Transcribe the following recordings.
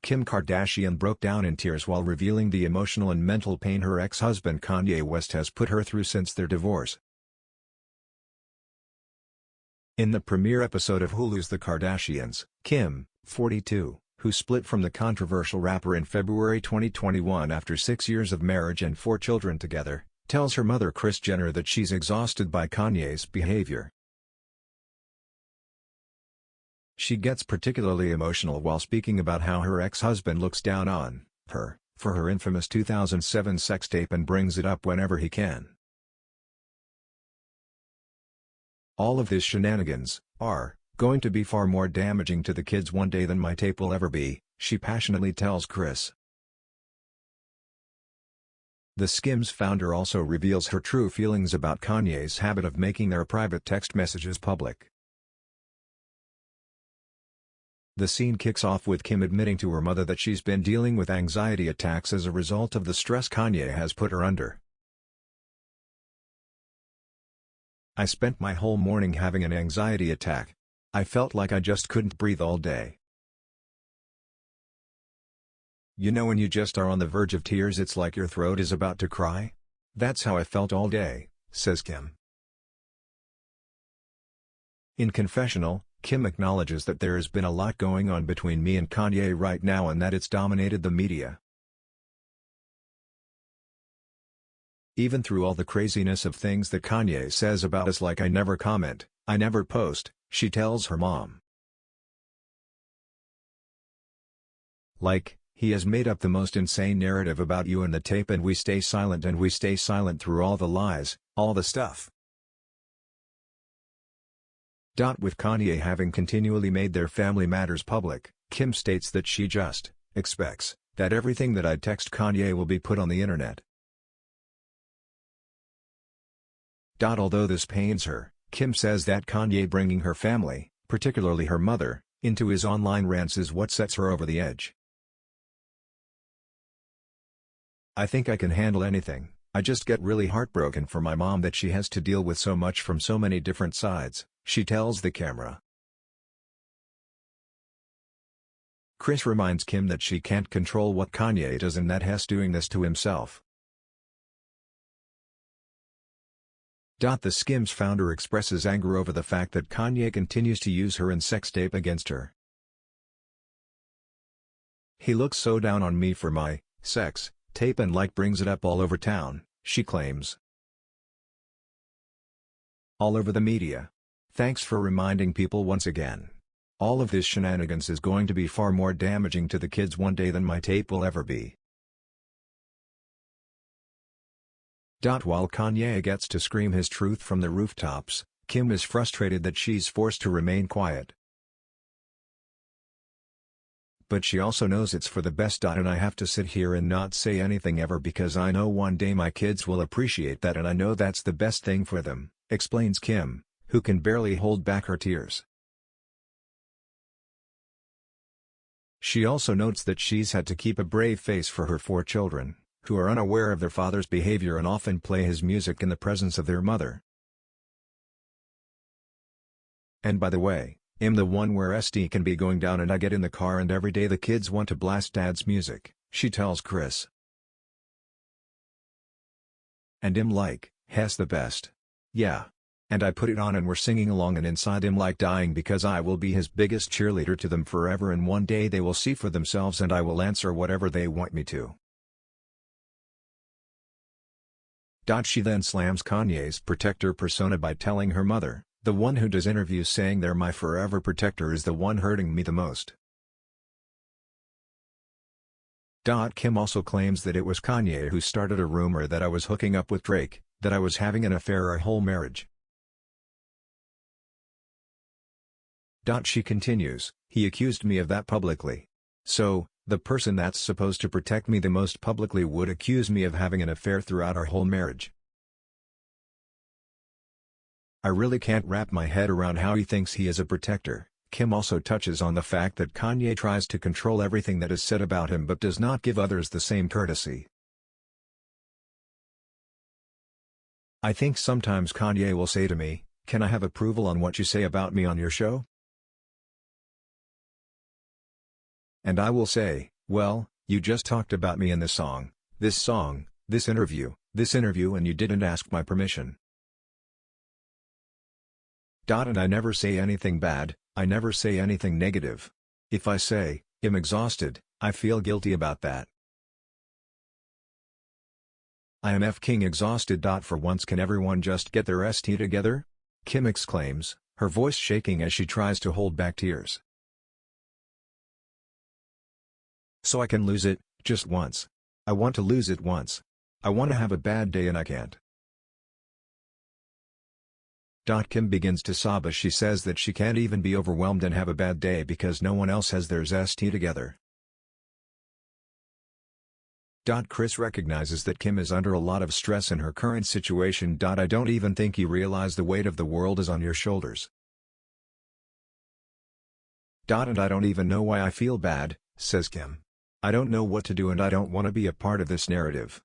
Kim Kardashian broke down in tears while revealing the emotional and mental pain her ex-husband Kanye West has put her through since their divorce. In the premiere episode of Hulu's The Kardashians, Kim, 42, who split from the controversial rapper in February 2021 after 6 years of marriage and 4 children together, tells her mother Kris Jenner that she's exhausted by Kanye's behavior. She gets particularly emotional while speaking about how her ex-husband looks down on her for her infamous 2007 sex tape and brings it up whenever he can. "All of this shenanigans are going to be far more damaging to the kids one day than my tape will ever be," she passionately tells Kris. The Skims founder also reveals her true feelings about Kanye's habit of making their private text messages public. The scene kicks off with Kim admitting to her mother that she's been dealing with anxiety attacks as a result of the stress Kanye has put her under. "I spent my whole morning having an anxiety attack. I felt like I just couldn't breathe all day. You know when you just are on the verge of tears, it's like your throat is about to cry? That's how I felt all day," says Kim. In confessional, Kim acknowledges that there has been a lot going on between me and Kanye right now and that it's dominated the media. "Even through all the craziness of things that Kanye says about us, like I never comment, I never post," she tells her mom. "Like, he has made up the most insane narrative about you and the tape and we stay silent through all the lies, all the stuff." With Kanye having continually made their family matters public, Kim states that she just expects that everything that I text Kanye will be put on the internet. Although this pains her, Kim says that Kanye bringing her family, particularly her mother, into his online rants is what sets her over the edge. "I think I can handle anything, I just get really heartbroken for my mom that she has to deal with so much from so many different sides," she tells the camera. Kris reminds Kim that she can't control what Kanye does and that he's doing this to himself. The Skims founder expresses anger over the fact that Kanye continues to use her and sex tape against her. "He looks so down on me for my sex tape and brings it up all over town," she claims. "All over the media. Thanks for reminding people once again. All of this shenanigans is going to be far more damaging to the kids one day than my tape will ever be." While Kanye gets to scream his truth from the rooftops, Kim is frustrated that she's forced to remain quiet. "But she also knows it's for the best. And I have to sit here and not say anything ever because I know one day my kids will appreciate that and I know that's the best thing for them," explains Kim, who can barely hold back her tears. She also notes that she's had to keep a brave face for her 4 children, who are unaware of their father's behavior and often play his music in the presence of their mother. "And by the way, I'm the one where SD can be going down and I get in the car and every day the kids want to blast dad's music," she tells Kris. "And I'm like, he's the best. Yeah. And I put it on and we're singing along and inside I'm dying because I will be his biggest cheerleader to them forever and one day they will see for themselves and I will answer whatever they want me to." She then slams Kanye's protector persona by telling her mother, "The one who does interviews saying they're my forever protector is the one hurting me the most." Kim also claims that it was Kanye who started a rumor that I was hooking up with Drake, that I was having an affair our whole marriage. She continues, "He accused me of that publicly. So, the person that's supposed to protect me the most publicly would accuse me of having an affair throughout our whole marriage. I really can't wrap my head around how he thinks he is a protector." Kim also touches on the fact that Kanye tries to control everything that is said about him but does not give others the same courtesy. "I think sometimes Kanye will say to me, 'Can I have approval on what you say about me on your show?' And I will say, Well, you just talked about me in the song, this interview, and you didn't ask my permission. And I never say anything bad, I never say anything negative. If I say, I'm exhausted, I feel guilty about that. I am f***ing exhausted. For once, can everyone just get their st together? Kim exclaims, her voice shaking as she tries to hold back tears. So I can lose it, just once. I want to lose it once. I want to have a bad day and I can't. Kim begins to sob as she says that she can't even be overwhelmed and have a bad day because no one else has their st together. Chris recognizes that Kim is under a lot of stress in her current situation. I don't even think you realize the weight of the world is on your shoulders. And I don't even know why I feel bad, says Kim. I don't know what to do and I don't want to be a part of this narrative.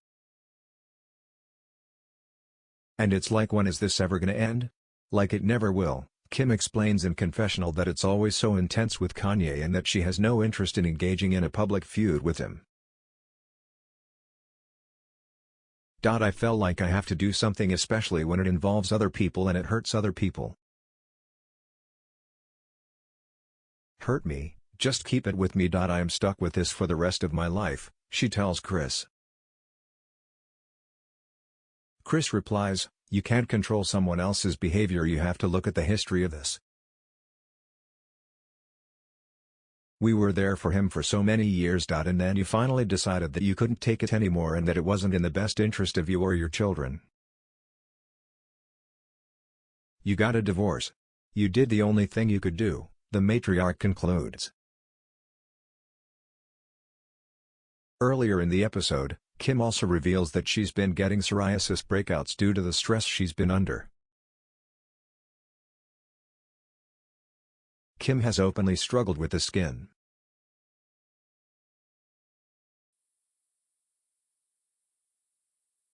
And it's like, when is this ever gonna end? Like it never will. Kim explains in confessional that it's always so intense with Kanye and that she has no interest in engaging in a public feud with him. I felt like I have to do something, especially when it involves other people and it hurts other people. Hurt me, just keep it with me. I am stuck with this for the rest of my life, she tells Chris. Chris replies, you can't control someone else's behavior, you have to look at the history of this. We were there for him for so many years. And then you finally decided that you couldn't take it anymore and that it wasn't in the best interest of you or your children. You got a divorce. You did the only thing you could do, the matriarch concludes. Earlier in the episode, Kim also reveals that she's been getting psoriasis breakouts due to the stress she's been under. Kim has openly struggled with the skin